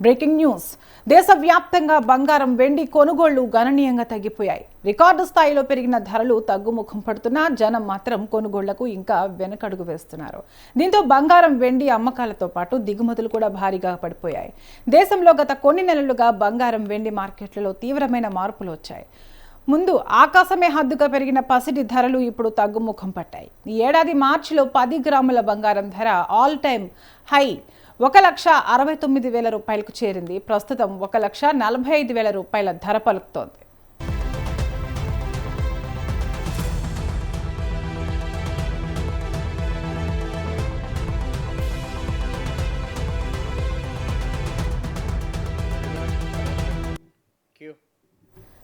Breaking news. దేశవ్యాప్తంగా బంగారం వెండి కొనుగోళ్లు గణనీయంగా తగ్గిపోయాయి. రికార్డు స్థాయిలో పెరిగిన ధరలు తగ్గుముఖం పడుతున్నా జనం మాత్రం కొనుగోళ్లకు ఇంకా వెనకడుగు వేస్తున్నారు. దీంతో బంగారం వెండి అమ్మకాలతో పాటు దిగుమతులు కూడా భారీగా పడిపోయాయి. దేశంలో గత కొన్ని నెలలుగా బంగారం వెండి మార్కెట్లలో తీవ్రమైన మార్పులు వచ్చాయి. ముందు ఆకాశమే హద్దుగా పెరిగిన పసిడి ధరలు ఇప్పుడు తగ్గుముఖం పట్టాయి. ఈ ఏడాది మార్చిలో 10 గ్రాముల బంగారం ధర ఆల్ టైమ్ హై 1,69,000 రూపాయలకు చేరింది. ప్రస్తుతం 1,45,000 రూపాయల ధర పలుకుతోంది.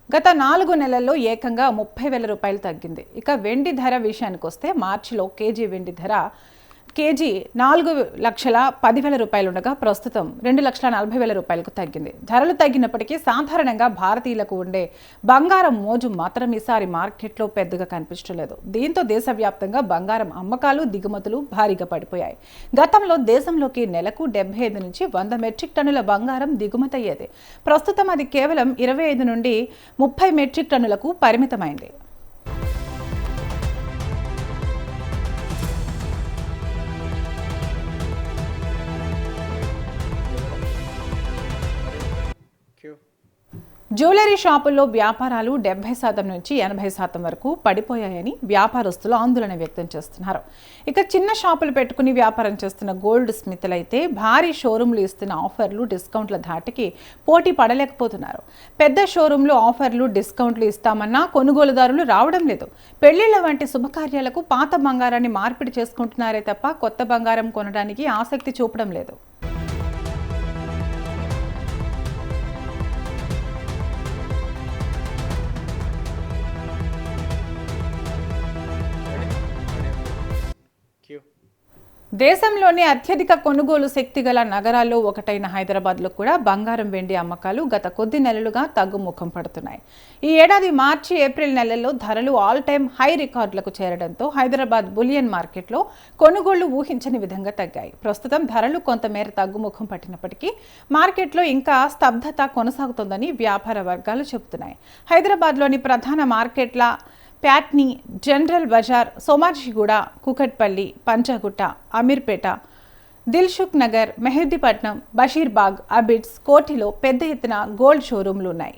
గత 4 నెలల్లో ఏకంగా 30,000 రూపాయలు తగ్గింది. ఇక వెండి ధర విషయానికి వస్తే మార్చిలో కేజీ వెండి ధర కేజీ 4,10,000 రూపాయలు ఉండగా ప్రస్తుతం 2,40,000 రూపాయలకు తగ్గింది. ధరలు తగ్గినప్పటికీ సాధారణంగా భారతీయులకు ఉండే బంగారం మోజు మాత్రం ఈసారి మార్కెట్లో పెద్దగా కనిపించలేదు. దీంతో దేశవ్యాప్తంగా బంగారం అమ్మకాలు దిగుమతులు భారీగా పడిపోయాయి. గతంలో దేశంలోకి నెలకు 75 నుంచి 100 మెట్రిక్ టన్నుల బంగారం దిగుమతి అయ్యేది. ప్రస్తుతం అది కేవలం 25 నుండి 30 మెట్రిక్ టన్నులకు పరిమితమైంది. జ్యువెలరీ షాపుల్లో వ్యాపారాలు 70% నుంచి 80% వరకు పడిపోయాయని వ్యాపారస్తులు ఆందోళన వ్యక్తం చేస్తున్నారు. ఇక చిన్న షాపులు పెట్టుకుని వ్యాపారం చేస్తున్న గోల్డ్ స్మిత్లైతే భారీ షోరూంలు ఇస్తున్న ఆఫర్లు డిస్కౌంట్ల ధాటికి పోటీ పడలేకపోతున్నారు. పెద్ద షోరూంలు ఆఫర్లు డిస్కౌంట్లు ఇస్తామన్నా కొనుగోలుదారులు రావడం లేదు. పెళ్లిళ్ల వంటి శుభకార్యాలకు పాత బంగారాన్ని మార్పిడి చేసుకుంటున్నారే తప్ప కొత్త బంగారం కొనడానికి ఆసక్తి చూపడం లేదు. దేశంలోని అత్యధిక కొనుగోలు శక్తి గల నగరాల్లో ఒకటైన హైదరాబాద్లో కూడా బంగారం వెండి అమ్మకాలు గత కొద్ది నెలలుగా తగ్గుముఖం పడుతున్నాయి. ఈ ఏడాది మార్చి ఏప్రిల్ నెలల్లో ధరలు ఆల్ టైమ్ హై రికార్డులకు చేరడంతో హైదరాబాద్ బులియన్ మార్కెట్లో కొనుగోళ్లు ఊహించని విధంగా తగ్గాయి. ప్రస్తుతం ధరలు కొంతమేర తగ్గుముఖం పట్టినప్పటికీ మార్కెట్లో ఇంకా స్తబ్దత కొనసాగుతోందని వ్యాపార వర్గాలు చెబుతున్నాయి. హైదరాబాద్లోని ప్రధాన మార్కెట్ల ప్యాట్నీ, జనరల్ బజార్, సోమాజిగూడ, కూకట్పల్లి, పంజాగుట్ట, అమీర్పేట, దిల్సుఖ్ నగర్, మెహదీపట్నం, బషీర్బాగ్, అబిడ్స్, కోఠిలో పెద్ద ఎత్తున గోల్డ్ షోరూంలు ఉన్నాయి.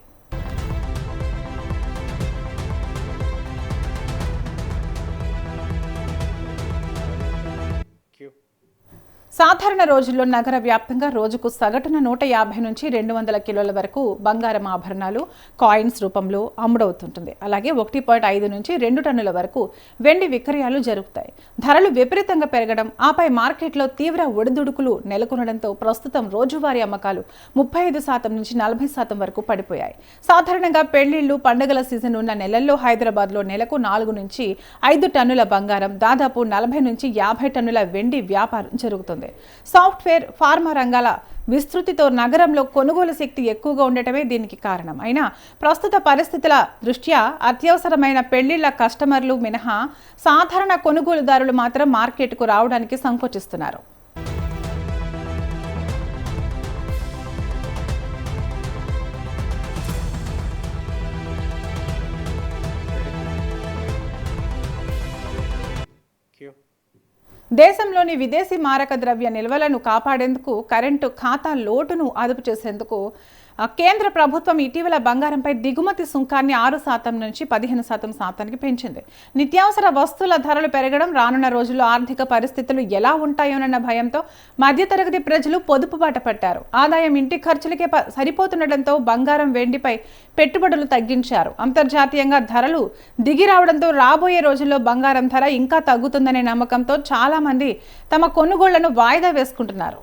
సాధారణ రోజుల్లో నగర వ్యాప్తంగా రోజుకు సగటున 150 నుంచి 200 కిలోల వరకు బంగారం ఆభరణాలు కాయిన్స్ రూపంలో అమ్ముడవుతుంటుంది. అలాగే 1.5 నుంచి 2 టన్నుల వరకు వెండి విక్రయాలు జరుగుతాయి. ధరలు విపరీతంగా పెరగడం, ఆపై మార్కెట్లో తీవ్ర ఒడిదుడుకులు నెలకొనడంతో ప్రస్తుతం రోజువారీ అమ్మకాలు 35% నుంచి 40% వరకు పడిపోయాయి. సాధారణంగా పెళ్లిళ్లు, పండుగల సీజన్ ఉన్న నెలల్లో హైదరాబాద్లో నెలకు 4 నుంచి 5 టన్నుల బంగారం, దాదాపు 40 నుంచి 50 టన్నుల వెండి వ్యాపారం జరుగుతుంది. సాఫ్ట్వేర్, ఫార్మా రంగాల విస్తృతితో నగరంలో కొనుగోలు శక్తి ఎక్కువగా ఉండటమే దీనికి కారణం. అయినా ప్రస్తుత పరిస్థితుల దృష్ట్యా అత్యవసరమైన పెళ్లిళ్ల కస్టమర్లు మినహా సాధారణ కొనుగోలుదారులు మాత్రం మార్కెట్కు రావడానికి సంకోచిస్తున్నారు. దేశంలోని విదేశీ మారక ద్రవ్య నిల్వలను కాపాడేందుకు, కరెంటు ఖాతా లోటును అదుపు చేసేందుకు కేంద్ర ప్రభుత్వం ఇటీవల బంగారంపై దిగుమతి సుంకాన్ని 6% నుంచి 15% పెంచింది. నిత్యావసర వస్తువుల ధరలు పెరగడం, రానున్న రోజుల్లో ఆర్థిక పరిస్థితులు ఎలా ఉంటాయోనన్న భయంతో మధ్యతరగతి ప్రజలు పొదుపు బాట పట్టారు. ఆదాయం ఇంటి ఖర్చులకే సరిపోతుండటంతో బంగారం, వెండిపై పెట్టుబడులు తగ్గించారు. అంతర్జాతీయంగా ధరలు దిగి రావడంతో రాబోయే రోజుల్లో బంగారం ధర ఇంకా తగ్గుతుందనే నమ్మకంతో చాలా మంది తమ కొనుగోళ్లను వాయిదా వేసుకుంటున్నారు.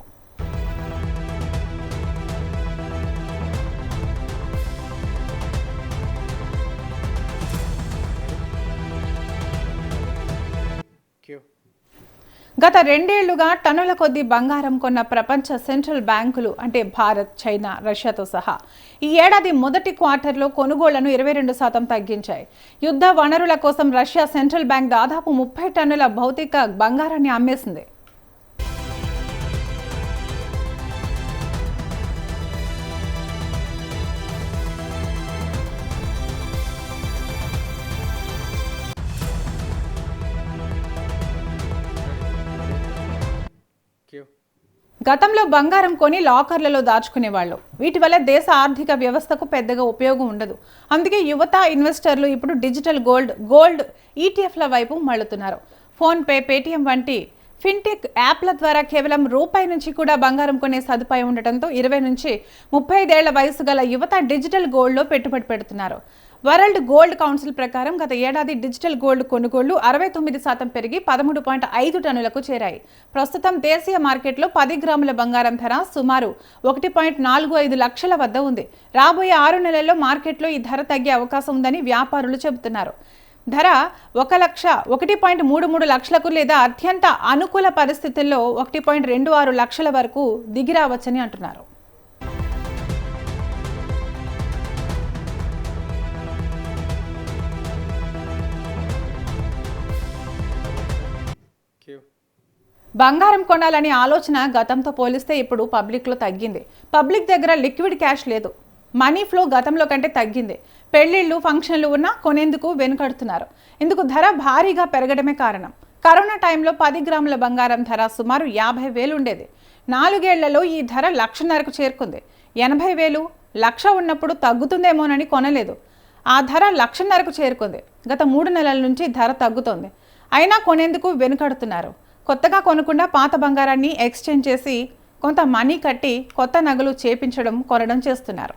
గత 2 ఏళ్లుగా టన్నుల కొద్దీ బంగారం కొన్న ప్రపంచ సెంట్రల్ బ్యాంకులు అంటే భారత్, చైనా, రష్యాతో సహా ఈ ఏడాది మొదటి క్వార్టర్లో కొనుగోళ్లను 22% తగ్గించాయి. యుద్ధ వనరుల కోసం రష్యా సెంట్రల్ బ్యాంక్ దాదాపు 30 టన్నుల భౌతిక బంగారాన్ని అమ్మేసింది. గతంలో బంగారం కొని లాకర్లలో దాచుకునేవాళ్ళు. వీటి వల్ల దేశ ఆర్థిక వ్యవస్థకు పెద్దగా ఉపయోగం ఉండదు. అందుకే యువత ఇన్వెస్టర్లు ఇప్పుడు డిజిటల్ గోల్డ్ ఈటీఎఫ్ల వైపు మళ్లుతున్నారు. ఫోన్పే, పేటీఎం వంటి ఫిన్టెక్ యాప్ల ద్వారా కేవలం రూపాయి నుంచి కూడా బంగారం కొనే సదుపాయం ఉండటంతో 20 నుంచి 35 ఏళ్ల వయసు గల యువత డిజిటల్ గోల్డ్లో పెట్టుబడి పెడుతున్నారు. వరల్డ్ గోల్డ్ కౌన్సిల్ ప్రకారం గత ఏడాది డిజిటల్ గోల్డ్ కొనుగోళ్లు 69% పెరిగి 13.5 టన్నులకు చేరాయి. ప్రస్తుతం దేశీయ మార్కెట్లో 10 గ్రాముల బంగారం ధర సుమారు 1.45 లక్షల వద్ద ఉంది. రాబోయే 6 నెలల్లో మార్కెట్లో ఈ ధర తగ్గే అవకాశం ఉందని వ్యాపారులు చెబుతున్నారు. ధర 1.33 లక్షలకు లేదా అత్యంత అనుకూల పరిస్థితుల్లో 1.26 లక్షల వరకు దిగిరావచ్చని అంటున్నారు. బంగారం కొనాలనే ఆలోచన గతంతో పోలిస్తే ఇప్పుడు పబ్లిక్లో తగ్గింది. పబ్లిక్ దగ్గర లిక్విడ్ క్యాష్ లేదు. మనీ ఫ్లో గతంలో కంటే తగ్గింది. పెళ్లిళ్ళు, ఫంక్షన్లు ఉన్నా కొనేందుకు వెనుకడుతున్నారు. ఇందుకు ధర భారీగా పెరగడమే కారణం. కరోనా టైంలో 10 గ్రాముల బంగారం ధర సుమారు 50,000 ఉండేది. 4 ఏళ్లలో ఈ ధర 1,50,000కు చేరుకుంది. 80,000, 1,00,000 ఉన్నప్పుడు తగ్గుతుందేమోనని కొనలేదు. ఆ ధర 1,50,000కు చేరుకుంది. గత 3 నెలల నుంచి ధర తగ్గుతోంది. అయినా కొనేందుకు వెనుకడుతున్నారు. కొత్తగా కొనకుండా పాత బంగారాన్ని ఎక్స్చేంజ్ చేసి కొంత మనీ కట్టి కొత్త నగలు చేపించడం, కొనడం చేస్తున్నారు.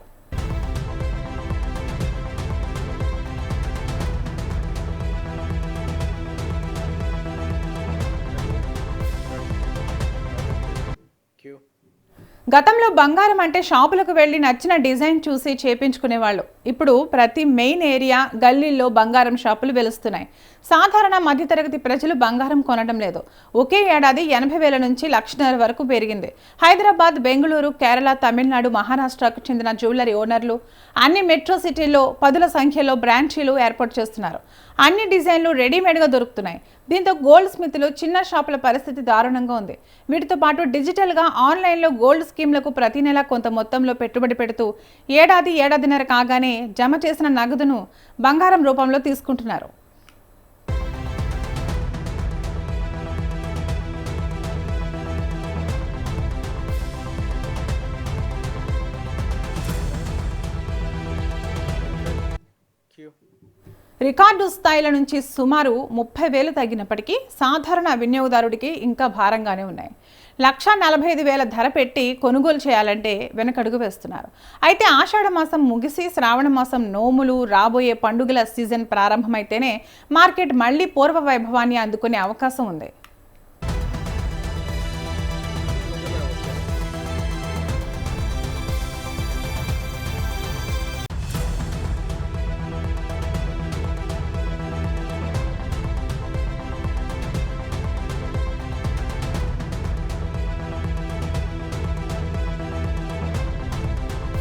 గతంలో బంగారం అంటే షాపులకు వెళ్ళి నచ్చిన డిజైన్ చూసి చేపించుకునేవాళ్ళు. ఇప్పుడు ప్రతి మెయిన్ ఏరియా, గల్లీల్లో బంగారం షాపులు వెలుస్తున్నాయి. సాధారణ మధ్యతరగతి ప్రజలు బంగారం కొనడం లేదు. ఒకే ఏడాది 80,000 నుంచి 1,50,000 వరకు పెరిగింది. హైదరాబాద్, బెంగళూరు, కేరళ, తమిళనాడు, మహారాష్ట్రకు చెందిన జ్యువెలరీ ఓనర్లు అన్ని మెట్రో సిటీల్లో 10ల సంఖ్యలో బ్రాంచీలు ఏర్పాటు చేస్తున్నారు. అన్ని డిజైన్లు రెడీమేడ్గా దొరుకుతున్నాయి. దీంతో గోల్డ్ స్మిత్లు, చిన్న షాపుల పరిస్థితి దారుణంగా ఉంది. వీటితో పాటు డిజిటల్గా ఆన్లైన్లో గోల్డ్ స్కీమ్లకు ప్రతి నెల కొంత మొత్తంలో పెట్టుబడి పెడుతూ ఏడాదిన్నర కాగానే జమ చేసిన నగదును బంగారం రూపంలో తీసుకుంటున్నారు. రికార్డు స్థాయిల నుంచి సుమారు 30,000 తగ్గినప్పటికీ సాధారణ వినియోగదారుడికి ఇంకా భారంగానే ఉన్నాయి. 1,45,000 ధర పెట్టి కొనుగోలు చేయాలంటే వెనకడుగు వేస్తున్నారు. అయితే ఆషాఢ మాసం ముగిసి శ్రావణ మాసం నోములు, రాబోయే పండుగల సీజన్ ప్రారంభమైతేనే మార్కెట్ మళ్లీ పూర్వ వైభవాన్ని అందుకునే అవకాశం ఉంది.